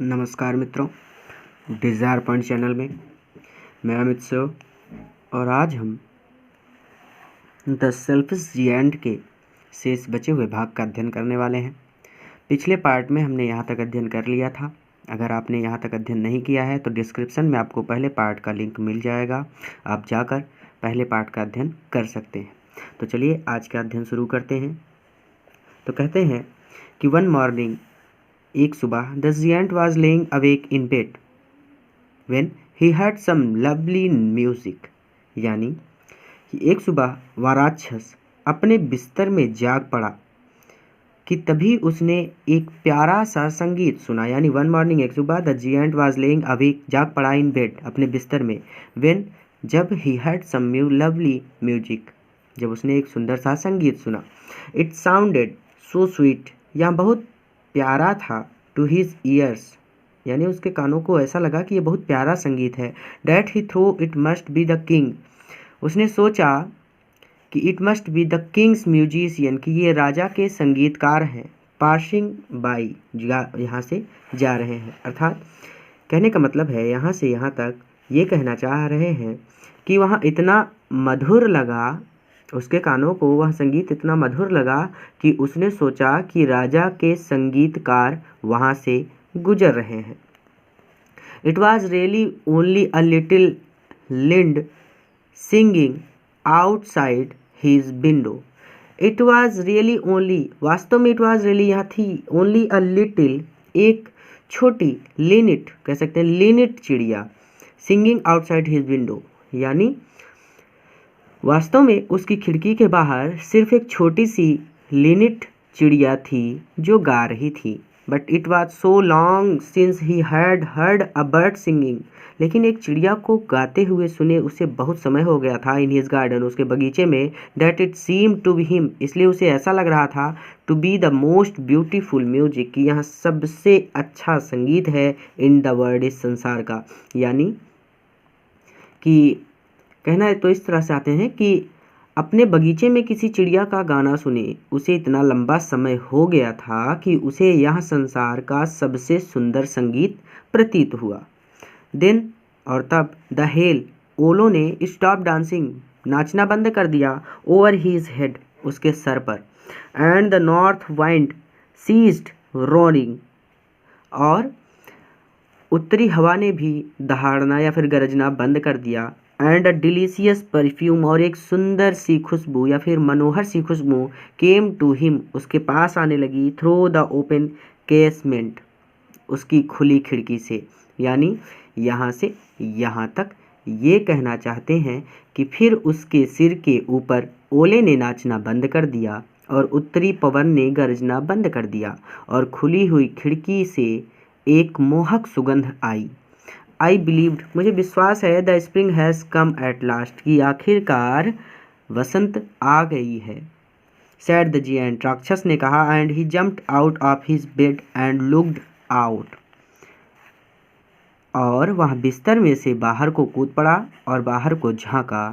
नमस्कार मित्रों, desire point channel में मैं अमित सिंह और आज हम द सेल्फिश जिएंट के शेष बचे हुए भाग का अध्ययन करने वाले हैं। पिछले पार्ट में हमने यहाँ तक अध्ययन कर लिया था। अगर आपने यहाँ तक अध्ययन नहीं किया है तो डिस्क्रिप्शन में आपको पहले पार्ट का लिंक मिल जाएगा, आप जाकर पहले पार्ट का अध्ययन कर सकते हैं। तो चलिए आज का अध्ययन शुरू करते हैं। तो कहते हैं कि वन मॉर्निंग, एक सुबह, the giant was laying awake in bed when he heard some lovely music. यानी कि एक सुबह वह राक्षस अपने बिस्तर में जाग पड़ा कि तभी उसने एक प्यारा सा संगीत सुना। यानी वन मॉर्निंग, एक सुबह, the giant was laying awake, जाग पड़ा इन बेड, अपने बिस्तर में, व्हेन, जब, he heard some lovely music, जब उसने एक सुंदर सा संगीत सुना। इट साउंडेड सो स्वीट, यह बहुत प्यारा था। टू हिज ईयर्स, यानी उसके कानों को ऐसा लगा कि ये बहुत प्यारा संगीत है। That he thought it must be the king, उसने सोचा कि it must be the king's musician, कि ये राजा के संगीतकार हैं। पासिंग बाई, यहाँ से जा रहे हैं। अर्थात कहने का मतलब है, यहाँ से यहाँ तक ये कहना चाह रहे हैं कि वहाँ इतना मधुर लगा, उसके कानों को वह संगीत इतना मधुर लगा कि उसने सोचा कि राजा के संगीतकार वहाँ से गुजर रहे हैं। It was really only a little linnet singing outside his window. It was really only, वास्तव में इट वॉज रियली यहाँ थी, ओनली अ लिटिल, एक छोटी, लिनिट कह सकते हैं, लिनिट चिड़िया, सिंगिंग आउटसाइड हिज विंडो, यानी वास्तव में उसकी खिड़की के बाहर सिर्फ एक छोटी सी लिनिट चिड़िया थी जो गा रही थी। But it was so long since he had heard a bird singing, लेकिन एक चिड़िया को गाते हुए सुने उसे बहुत समय हो गया था। इन हिज गार्डन, उसके बगीचे में। That it seem to be him, इसलिए उसे ऐसा लग रहा था, to be the most beautiful music, कि यहाँ सबसे अच्छा संगीत है इन द वर्ल्ड, इस संसार का। यानी कि कहना है तो इस तरह से आते हैं कि अपने बगीचे में किसी चिड़िया का गाना सुने, उसे इतना लंबा समय हो गया था कि उसे यह संसार का सबसे सुंदर संगीत प्रतीत हुआ। देन, और तब, द हेल, ओलों ने स्टॉप डांसिंग, नाचना बंद कर दिया, ओवर हीज हेड, उसके सर पर। And the north wind ceased roaring, और उत्तरी हवा ने भी दहाड़ना या फिर गरजना बंद कर दिया। एंड अ डिलीशियस परफ्यूम, और एक सुंदर सी खुशबू या फिर मनोहर सी खुशबू, केम टू हिम, उसके पास आने लगी, थ्रू द ओपन केसमेंट, उसकी खुली खिड़की से। यानी यहाँ से यहाँ तक ये कहना चाहते हैं कि फिर उसके सिर के ऊपर ओले ने नाचना बंद कर दिया और उत्तरी पवन ने गरजना बंद कर दिया और खुली हुई खिड़की से एक मोहक सुगंध आई। आई बिलीव्ड, मुझे विश्वास है, the spring has come at last, कि आखिरकार वसंत आ गई है। सैड द जिएंट, राक्षस ने कहा। And he jumped out of his bed and looked out, और वह बिस्तर में से बाहर को कूद पड़ा और बाहर को झांका।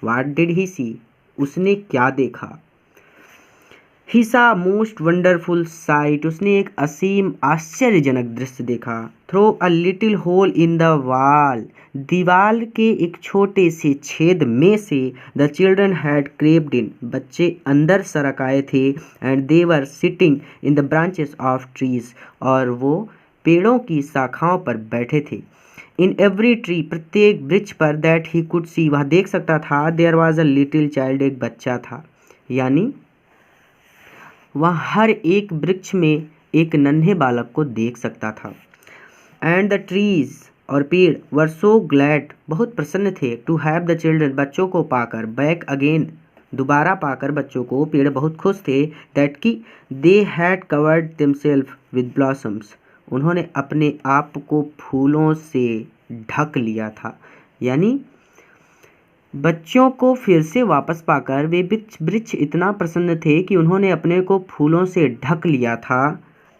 व्हाट डिड ही सी, उसने क्या देखा। ही सा मोस्ट वंडरफुल साइट, उसने एक असीम आश्चर्यजनक दृश्य देखा। Through a little hole in the wall, दीवार के एक छोटे से छेद में से, the children had crept in, बच्चे अंदर सरक आए थे। And they were sitting in the branches of trees, और वो पेड़ों की शाखाओं पर बैठे थे। इन एवरी ट्री, प्रत्येक वृक्ष पर, दैट ही कुड सी, वह देख सकता था, there was a little child, एक बच्चा था। यानी वह हर एक वृक्ष में एक नन्हे बालक को देख सकता था। एंड द ट्रीज, और पेड़, वर सो ग्लैड, बहुत प्रसन्न थे, टू हैव द चिल्ड्रन, बच्चों को पाकर, बैक अगेन, दोबारा पाकर बच्चों को, पेड़ बहुत खुश थे। दैट की they had covered themselves with blossoms, उन्होंने अपने आप को फूलों से ढक लिया था। यानी बच्चों को फिर से वापस पाकर वे वृक्ष इतना प्रसन्न थे कि उन्होंने अपने को फूलों से ढक लिया था।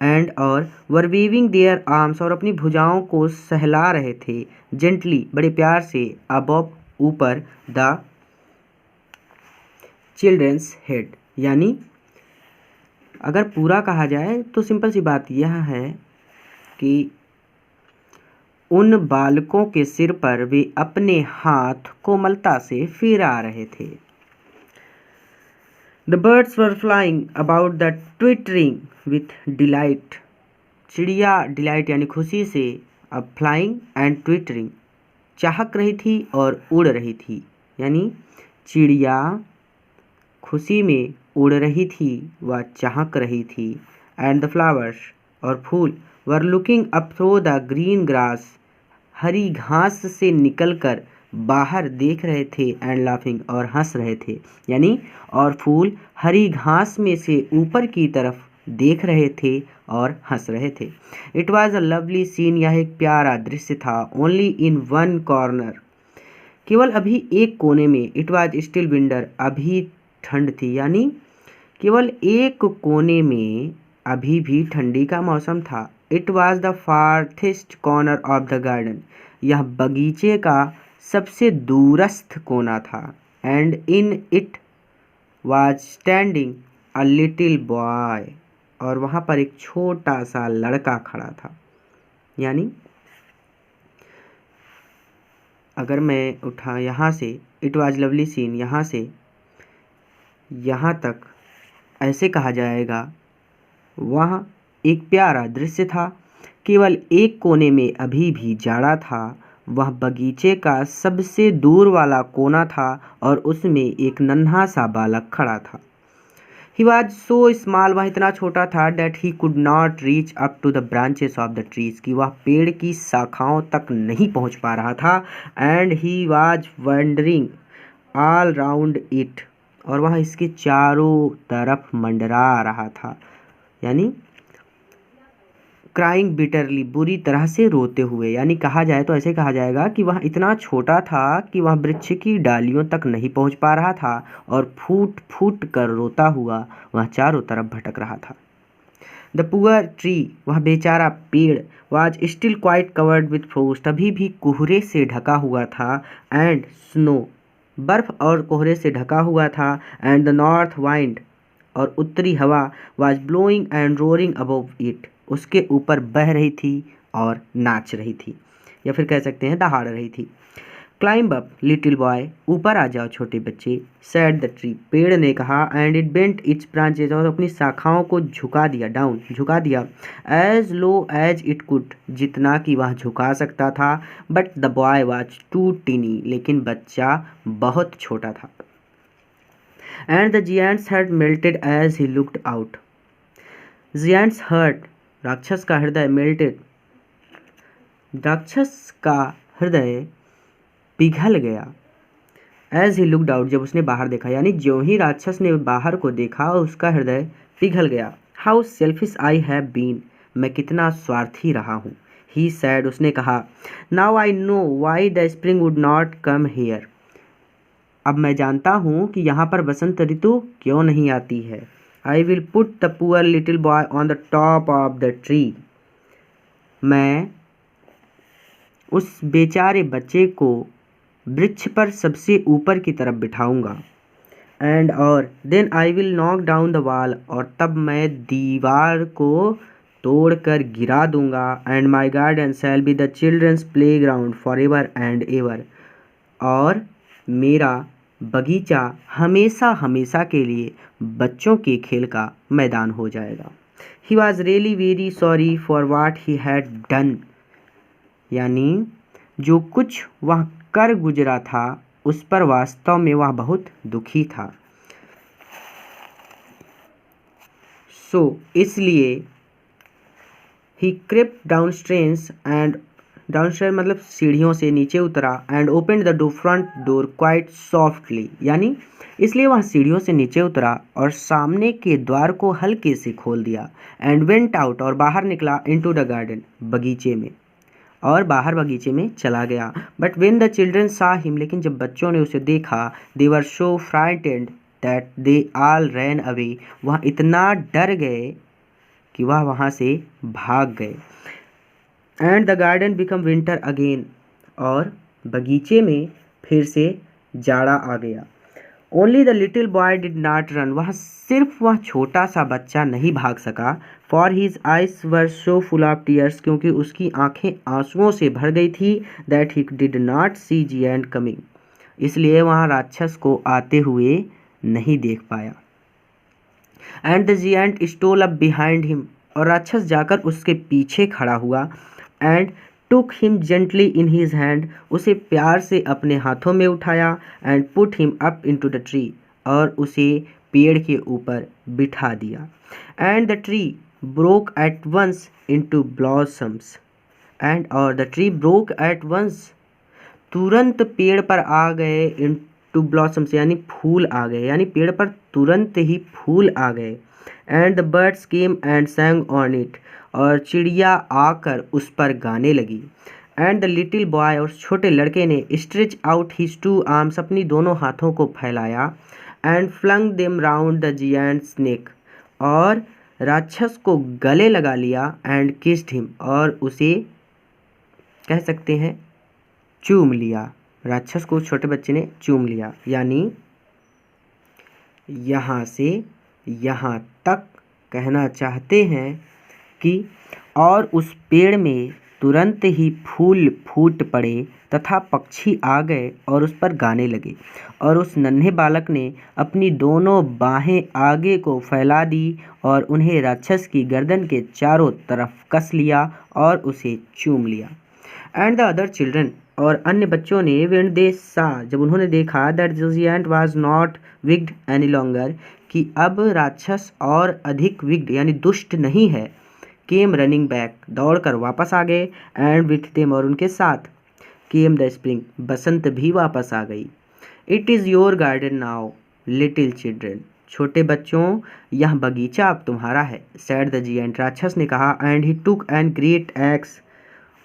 एंड, और, वर वीविंग देयर आर्म्स, और अपनी भुजाओं को सहला रहे थे, जेंटली, बड़े प्यार से, अबव, ऊपर, द चिल्ड्रंस हेड। यानी अगर पूरा कहा जाए तो सिंपल सी बात यह है कि उन बालकों के सिर पर वे अपने हाथ कोमलता से फिरा रहे थे। The birds were flying about the twittering with delight. चिड़िया डिलाइट यानी खुशी से, अब फ्लाइंग एंड ट्विटरिंग चाहक रही थी और उड़ रही थी, यानी चिड़िया खुशी में उड़ रही थी व चाहक रही थी। एंड द फ्लावर्स और फूल were looking up through the green grass, हरी घास से निकलकर बाहर देख रहे थे। एंड लाफिंग और हंस रहे थे, यानी और फूल हरी घास में से ऊपर की तरफ देख रहे थे और हंस रहे थे। It was a lovely scene, यह एक प्यारा दृश्य था। ओनली इन वन कॉर्नर, केवल अभी एक कोने में। इट वॉज स्टिल विंटर, अभी ठंड थी, यानी केवल एक कोने में अभी भी ठंडी का मौसम था। It was the farthest corner of the garden, यह बगीचे का सबसे दूरस्थ कोना था। And in it was standing a little boy, और वहाँ पर एक छोटा सा लड़का खड़ा था। यानी अगर मैं उठा यहाँ से, इट वॉज लवली सीन, यहाँ से यहाँ तक ऐसे कहा जाएगा, वह एक प्यारा दृश्य था। केवल एक कोने में अभी भी जाड़ा था, वह बगीचे का सबसे दूर वाला कोना था और उसमें एक नन्हा सा बालक खड़ा था। He was so small, वह इतना छोटा था, that he could not reach up to the branches of the trees, कि वह पेड़ की शाखाओं तक नहीं पहुंच पा रहा था। And he was wandering all round it, और वह इसके चारों तरफ मंडरा रहा था, यानी क्राइंग बिटरली, बुरी तरह से रोते हुए। यानी कहा जाए तो ऐसे कहा जाएगा कि वह इतना छोटा था कि वह वृक्ष की डालियों तक नहीं पहुंच पा रहा था और फूट फूट कर रोता हुआ वह चारों तरफ भटक रहा था। द पुअर ट्री, वह बेचारा पेड़, was still quite covered with frost, अभी भी कोहरे से ढका हुआ था। एंड स्नो, बर्फ और कोहरे से ढका हुआ था। एंड द नॉर्थ वाइंड, और उत्तरी हवा, was blowing and roaring above it, उसके ऊपर बह रही थी और नाच रही थी, या फिर कह सकते हैं दहाड़ रही थी। क्लाइंब अप लिटिल बॉय, ऊपर आ जाओ छोटे बच्चे। सेड द ट्री, पेड़ ने कहा। And it bent its branches, और अपनी शाखाओं को झुका दिया, डाउन झुका दिया। As low as it could, जितना कि वह झुका सकता था। But the boy was too tiny, लेकिन बच्चा बहुत छोटा था। And the giant's heart melted as he looked out, giant's heart, राक्षस का हृदय, मेल्टेड, राक्षस का हृदय पिघल गया। एज ही लुक्ड आउट, जब उसने बाहर देखा, यानी ज्यों ही राक्षस ने बाहर को देखा उसका हृदय पिघल गया। How selfish I have been, मैं कितना स्वार्थी रहा हूँ। ही सैड, उसने कहा। Now I know why the spring would not come here, अब मैं जानता हूँ कि यहाँ पर बसंत ऋतु क्यों नहीं आती है। I will put the poor little boy on the top of the tree, मैं उस बेचारे बच्चे को वृक्ष पर सबसे ऊपर की तरफ बिठाऊंगा। एंड और then I will knock down the wall, और तब मैं दीवार को तोड़कर गिरा दूंगा। And my garden shall be the children's playground for ever and ever, और मेरा बगीचा हमेशा हमेशा के लिए बच्चों के खेल का मैदान हो जाएगा। He was really very sorry for watt he had done, यानी जो कुछ वह कर गुजरा था उस पर वास्तव में वह बहुत दुखी था। सो इसलिए ही क्रिप्ट डाउनस्ट्रेन्स, एंड डाउनस्टेयर मतलब सीढ़ियों से नीचे उतरा। And open the door, front door quite softly, यानी इसलिए वह सीढ़ियों से नीचे उतरा और सामने के द्वार को हल्के से खोल दिया। एंड वेंट आउट, और बाहर निकला। इनटू द गार्डन, बगीचे में, और बाहर बगीचे में चला गया। But when the children saw him, लेकिन जब बच्चों ने उसे देखा, they were so frightened that they all ran away, वह इतना डर गए कि वह वहाँ से भाग गए। And the garden became winter again, और बगीचे में फिर से जाड़ा आ गया। Only the little boy did not run, वह छोटा सा बच्चा नहीं भाग सका। For his eyes were so full of tears, क्योंकि उसकी आंखें आंसुओं से भर गई थी। That he did not see giant coming, इसलिए वहाँ राक्षस को आते हुए नहीं देख पाया। And the giant stole up behind him, और राक्षस जाकर उसके पीछे खड़ा हुआ। And took him gently in his hand, उसे प्यार से अपने हाथों में उठाया। And put him up into the tree, और उसे पेड़ के ऊपर बिठा दिया। And the tree broke at once into blossoms, and और the tree broke at once, तुरंत पेड़ पर आ गए। इनटू ब्लॉसम्स यानी फूल आ गए, यानी पेड़ पर तुरंत ही फूल आ गए। And the birds came and sang on it, और चिड़िया आकर उस पर गाने लगी। एंड द लिटिल बॉय, और छोटे लड़के ने stretch out his two arms, अपनी दोनों हाथों को फैलाया। And flung them round the giant's neck, और राक्षस को गले लगा लिया। एंड किस्ड हिम, और उसे कह सकते हैं चूम लिया। राक्षस को छोटे बच्चे ने चूम लिया, यानी यहाँ से यहाँ तक कहना चाहते हैं कि और उस पेड़ में तुरंत ही फूल फूट पड़े तथा पक्षी आ गए और उस पर गाने लगे। और उस नन्हे बालक ने अपनी दोनों बाहें आगे को फैला दी और उन्हें राक्षस की गर्दन के चारों तरफ कस लिया और उसे चूम लिया। एंड द अदर चिल्ड्रन, और अन्य बच्चों ने, व्हेन दे सा, जब उन्होंने देखा, that the giant was not wicked any longer, कि अब राक्षस और अधिक विग्ड यानी दुष्ट नहीं है, केम रनिंग बैक, दौड़कर वापस आ गए। एंड विथ देम, और उनके साथ, केम द स्प्रिंग, बसंत भी वापस आ गई। It is your garden now little children, छोटे बच्चों यह बगीचा अब तुम्हारा है। सैड द जिएंट, राक्षस ने कहा। And he took an great axe,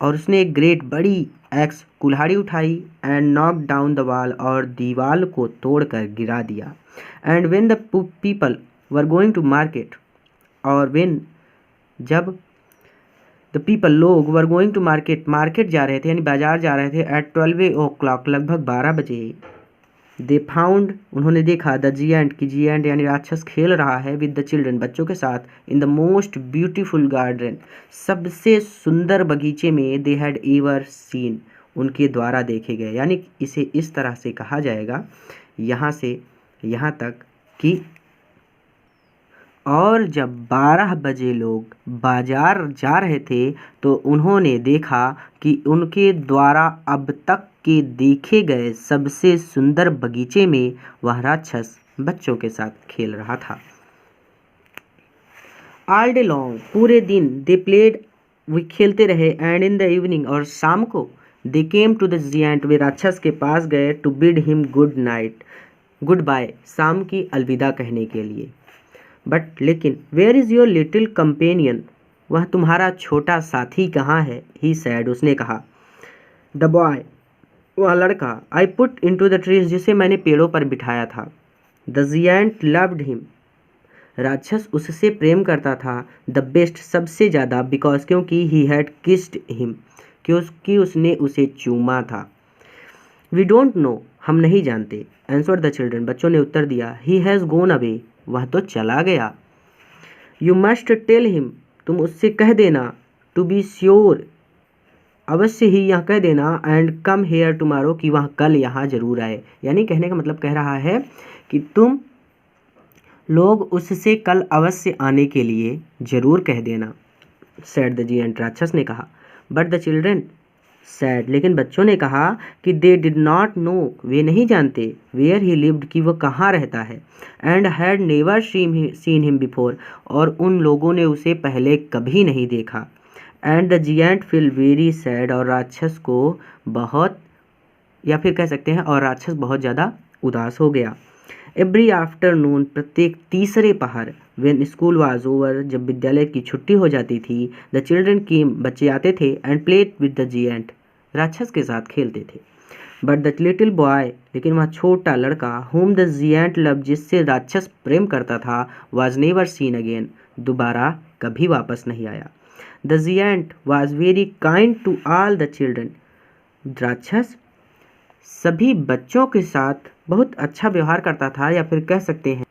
और उसने एक ग्रेट बड़ी एक्स कुल्हाड़ी उठाई। And knock down the wall, और दीवाल को तोड़कर गिरा दिया। And when the people were going to market, और व्हेन जब द पीपल लोग were going to market, market जा रहे थे यानी बाजार जा रहे थे। एट 12 o'clock, लगभग 12 बजे, दे फाउंड, उन्होंने देखा, द जिएंट, की जिएंट यानी राक्षस खेल रहा है विद द चिल्ड्रन, बच्चों के साथ, in the most beautiful garden, सबसे सुंदर बगीचे में, दे हैड एवर सीन, उनके द्वारा देखे गए। यानी इसे इस तरह से कहा जाएगा यहाँ से यहाँ तक कि और जब 12 बजे लोग बाजार जा रहे थे तो उन्होंने देखा कि उनके द्वारा अब तक के देखे गए सबसे सुंदर बगीचे में वह राक्षस बच्चों के साथ खेल रहा था। ऑल डे लॉन्ग, पूरे दिन, दे प्लेड, वे खेलते रहे। एंड इन द इवनिंग, और शाम को, दे केम टू द जिएंट, वे राक्षस के पास गए। To bid him good night, good bye, शाम की अलविदा कहने के लिए। बट लेकिन, where is your little companion, वह तुम्हारा छोटा साथी कहाँ है? ही सैड, उसने कहा। द बॉय, वह लड़का, I put into the trees, जिसे मैंने पेड़ों पर बिठाया था। द जिएंट लव्ड हिम, राक्षस उससे प्रेम करता था। द बेस्ट, सबसे ज़्यादा। बिकॉज, क्योंकि ही हैड किस्ड हिम, क्योंकि उसने उसे चूमा था। वी डोंट नो, हम नहीं जानते। आंसर्ड द चिल्ड्रन, बच्चों ने उत्तर दिया। ही हैज़ गोन अवे, वह तो चला गया। यू मस्ट टेल हिम, तुम उससे कह देना। टू बी श्योर, अवश्य ही यह कह देना। एंड कम हेयर टुमारो, कि वह कल यहाँ जरूर आए। यानी कहने का मतलब कह रहा है कि तुम लोग उससे कल अवश्य आने के लिए जरूर कह देना। सैड द जिएंट, राक्षस ने कहा। बट द चिल्ड्रन सैड, लेकिन बच्चों ने कहा कि दे डिड नॉट नो, वे नहीं जानते। वेयर ही लिव्ड, कि वह कहाँ रहता है। And had never seen him before, और उन लोगों ने उसे पहले कभी नहीं देखा। And the giant feel very sad, और राक्षस को बहुत, या फिर कह सकते हैं और राक्षस बहुत ज़्यादा उदास हो गया। एवरी आफ्टरनून, प्रत्येक तीसरे पहर, व्हेन स्कूल वाज ओवर, जब विद्यालय की छुट्टी हो जाती थी, द चिल्ड्रन केम, बच्चे आते थे। एंड प्लेड विद द जिएंट, राक्षस के साथ खेलते थे। बट द लिटिल बॉय, लेकिन वह छोटा लड़का, whom द जिएंट लव, जिससे राक्षस प्रेम करता था, वाज नेवर सीन अगेन, दोबारा कभी वापस नहीं आया। The giant was very kind to all the children, राक्षस सभी बच्चों के साथ बहुत अच्छा व्यवहार करता था, या फिर कह सकते हैं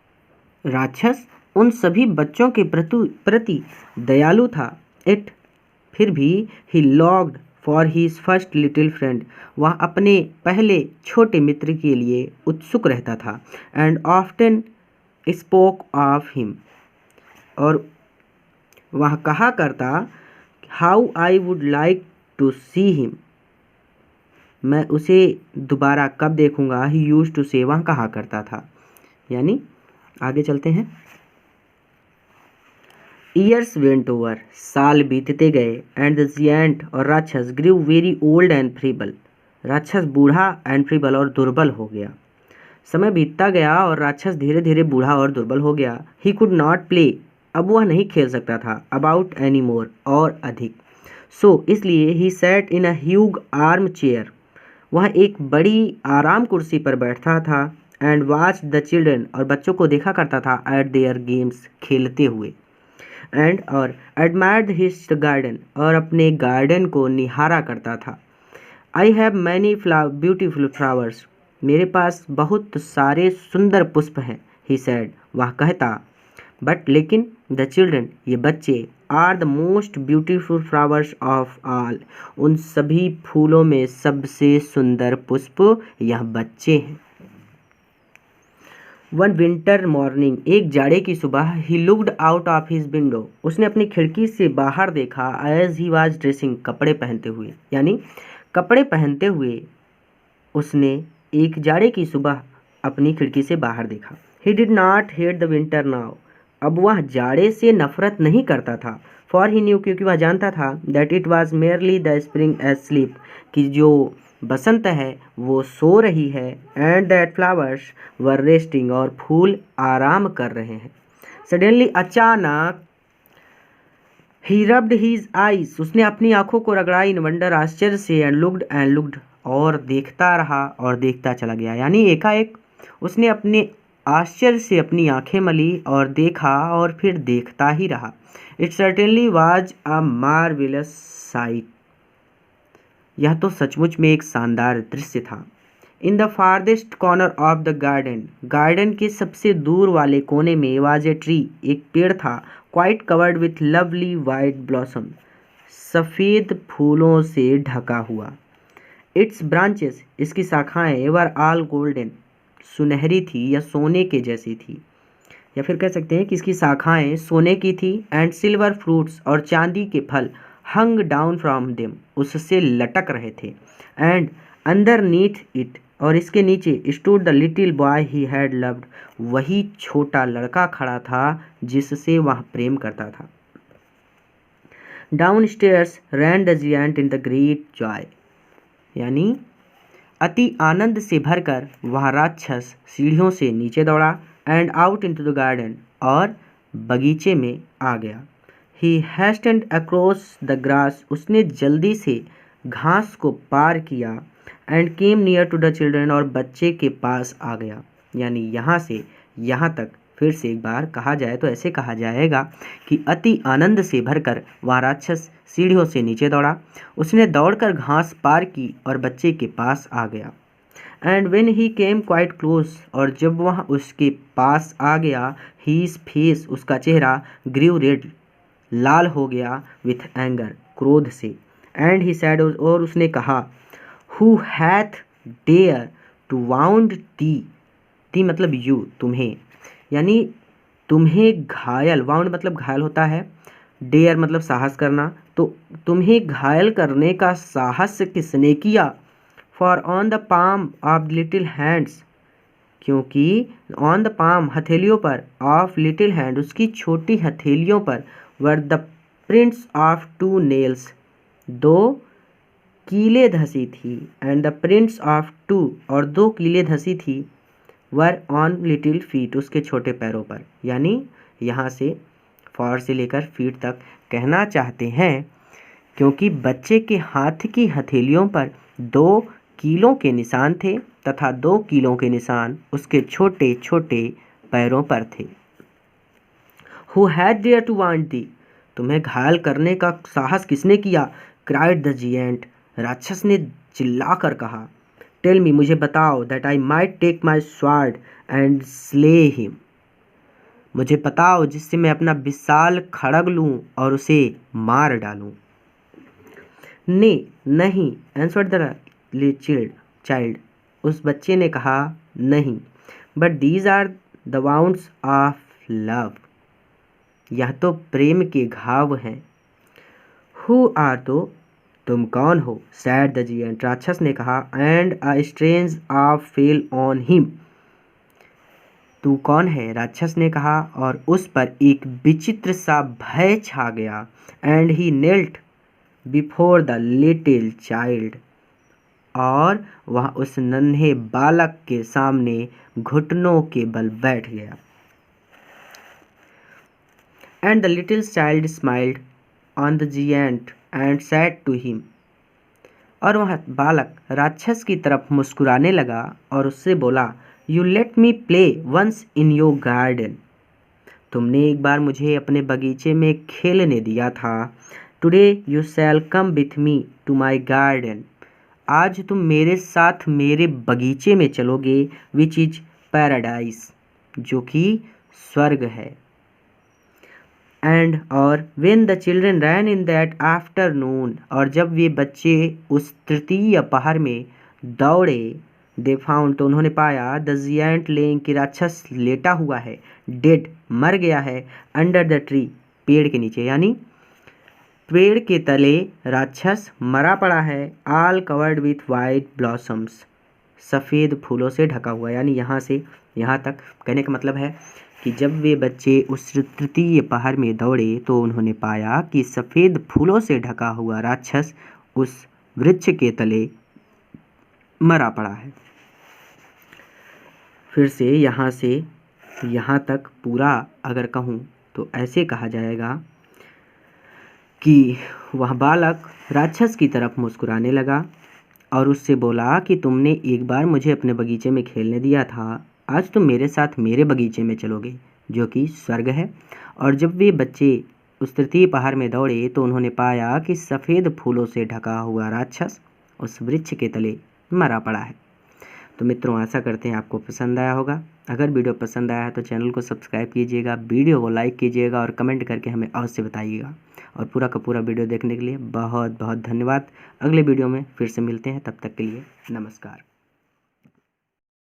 राक्षस उन सभी बच्चों के प्रति दयालु था। इट फिर भी he longed for his first little friend, वह अपने पहले छोटे मित्र के लिए उत्सुक रहता था। And often spoke of him, और वह कहा करता how I would like to see him, मैं उसे दोबारा कब देखूंगा। ही यूज्ड टू से, वह कहा करता था। यानी आगे चलते हैं। ईयर्स वेंट ओवर, साल बीतते गए। एंड द जिएंट, और राक्षस, ग्रीव वेरी ओल्ड एंड फ्रीबल, राक्षस बूढ़ा एंड फ्रीबल, और दुर्बल हो गया। समय बीतता गया और राक्षस धीरे धीरे बूढ़ा और दुर्बल हो गया। ही कुड नॉट प्ले, अब वह नहीं खेल सकता था। अबाउट एनी मोर, और अधिक। सो इसलिए he sat in a huge arm chair, वह एक बड़ी आराम कुर्सी पर बैठता था। एंड वॉच द चिल्ड्रन, और बच्चों को देखा करता था। एट देयर गेम्स, खेलते हुए। एंड, और एडमायर्ड हिज गार्डन, और अपने गार्डन को निहारा करता था। I have many beautiful flowers, मेरे पास बहुत सारे सुंदर पुष्प हैं। ही सैड, वह कहता। बट लेकिन द चिल्ड्रन, ये बच्चे, are the most beautiful flowers of all, उन सभी फूलों में सबसे सुंदर पुष्प यह बच्चे हैं। वन विंटर मॉर्निंग, एक जाड़े की सुबह। ही looked out of his window, उसने अपनी खिड़की से बाहर देखा। एज ही वाज ड्रेसिंग, कपड़े पहनते हुए, यानी कपड़े पहनते हुए उसने एक जाड़े की सुबह अपनी खिड़की से बाहर देखा। ही did not hate the winter now, अब वह जाड़े से नफरत नहीं करता था। फॉर ही न्यू, क्योंकि वह जानता था that it was merely the spring asleep, कि जो बसंत है वो सो रही है। And that flowers were resting, और फूल आराम कर रहे हैं। सडनली, अचानक, ही रब्ड हिज आईज, उसने अपनी आंखों को रगड़ा। इन वंडर, आश्चर्य से। एंड लुक्ड, और देखता रहा और देखता चला गया। यानी एकाएक उसने अपने आश्चर्य से अपनी आंखें मली और देखा, और फिर देखता ही रहा। It certainly was a marvellous site, यह तो सचमुच में एक शानदार दृश्य था। In the farthest corner of the garden, garden के सबसे दूर वाले कोने में, वाज ए ट्री, एक पेड़ था। Quite covered with lovely white blossom, सफ़ेद फूलों से ढका हुआ। इट्स ब्रांचेस, इसकी शाखाएं, वर ऑल गोल्डन, सुनहरी थी या सोने के जैसी थी, या फिर कह सकते हैं कि इसकी शाखाएं सोने की थी। एंड सिल्वर फ्रूट्स, और चांदी के फल, हंग डाउन फ्रॉम देम, उससे लटक रहे थे। एंड अंडर नीथ इट, और इसके नीचे, stood the little boy he had loved, वही छोटा लड़का खड़ा था जिससे वह प्रेम करता था। Downstairs ran the giant in the great joy, यानी अति आनंद से भरकर वह राक्षस सीढ़ियों से नीचे दौड़ा। And out into the garden, और बगीचे में आ गया। He hastened across the grass, उसने जल्दी से घास को पार किया। And came near to the children, और बच्चे के पास आ गया। यानी यहाँ से यहाँ तक फिर से एक बार कहा जाए तो ऐसे कहा जाएगा कि अति आनंद से भरकर वह राक्षस सीढ़ियों से नीचे दौड़ा, उसने दौड़कर घास पार की और बच्चे के पास आ गया। And when he came quite close, और जब वह उसके पास आ गया, हीज फेस, उसका चेहरा, ग्रीव रेड, लाल हो गया, विथ एंगर, क्रोध से। एंड ही सैड, और उसने कहा, who hath dare to wound thee, thee मतलब यू, तुम्हें, यानी तुम्हें घायल, वाउंड मतलब घायल होता है, डेयर मतलब साहस करना, तो तुम्हें घायल करने का साहस किसने किया। For on the palm of little hands, क्योंकि ऑन द पाम, हथेलियों पर, ऑफ लिटिल हैंड, उसकी छोटी हथेलियों पर, were the prints of two nails, दो कीले धसी थी। And the prints of two, और दो कीले धसी थी, वर ऑन लिटिल फीट, उसके छोटे पैरों पर। यानी यहाँ से फॉर से लेकर फीट तक कहना चाहते हैं क्योंकि बच्चे के हाथ की हथेलियों पर 2 कीलों के निशान थे तथा 2 कीलों के निशान उसके छोटे छोटे पैरों पर थे। Who had dare to wound thee, तुम्हें घायल करने का साहस किसने किया। क्राइड द जिएंट, राक्षस ने चिल्लाकर कहा। टेल मी, मुझे बताओ, that I might take my sword and slay him, मुझे बताओ जिससे मैं अपना विशाल खड़ग लूँ और उसे मार डालूँ। ने नहीं, आंसर द चाइल्ड, उस बच्चे ने कहा नहीं, but these are the wounds of love, यह तो प्रेम के घाव हैं। हु आर तो, तुम कौन हो, सैड द जिएंट, राक्षस ने कहा, and a strange of fell on him, तू कौन है, राक्षस ने कहा, और उस पर एक विचित्र सा भय छा गया। And he knelt before the little child, और वह उस नन्हे बालक के सामने घुटनों के बल बैठ गया। And the little child smiled on the giant and said to him, और वह बालक राक्षस की तरफ मुस्कुराने लगा और उससे बोला, you let me play once in your garden, तुमने एक बार मुझे अपने बगीचे में खेलने दिया था। Today you shall come with me to my garden, आज तुम मेरे साथ मेरे बगीचे में चलोगे, विच इज पैराडाइज, जो कि स्वर्ग है। एंड और when the children ran in that afternoon, और जब वे बच्चे उस तृतीय पहर में दौड़े, दे फाउंड, तो उन्होंने पाया, द जिएंट लेइंग, कि राक्षस लेटा हुआ है, डेड, मर गया है, अंडर द ट्री, पेड़ के नीचे, यानी पेड़ के तले राक्षस मरा पड़ा है, all covered with white blossoms, सफ़ेद फूलों से ढका हुआ। यानी यहाँ से यहाँ तक कहने का मतलब है कि जब वे बच्चे उस तृतीय पहर में दौड़े तो उन्होंने पाया कि सफ़ेद फूलों से ढका हुआ राक्षस उस वृक्ष के तले मरा पड़ा है। फिर से यहाँ तक पूरा अगर कहूँ तो ऐसे कहा जाएगा कि वह बालक राक्षस की तरफ मुस्कुराने लगा और उससे बोला कि तुमने एक बार मुझे अपने बगीचे में खेलने दिया था, आज तुम मेरे साथ मेरे बगीचे में चलोगे, जो कि स्वर्ग है। और जब वे बच्चे उस तृतीय पहाड़ में दौड़े तो उन्होंने पाया कि सफ़ेद फूलों से ढका हुआ राक्षस उस वृक्ष के तले मरा पड़ा है। तो मित्रों, आशा करते हैं आपको पसंद आया होगा। अगर वीडियो पसंद आया है तो चैनल को सब्सक्राइब कीजिएगा, वीडियो को लाइक कीजिएगा और कमेंट करके हमें अवश्य बताइएगा। और पूरा का पूरा वीडियो देखने के लिए बहुत बहुत धन्यवाद। अगले वीडियो में फिर से मिलते हैं, तब तक के लिए नमस्कार।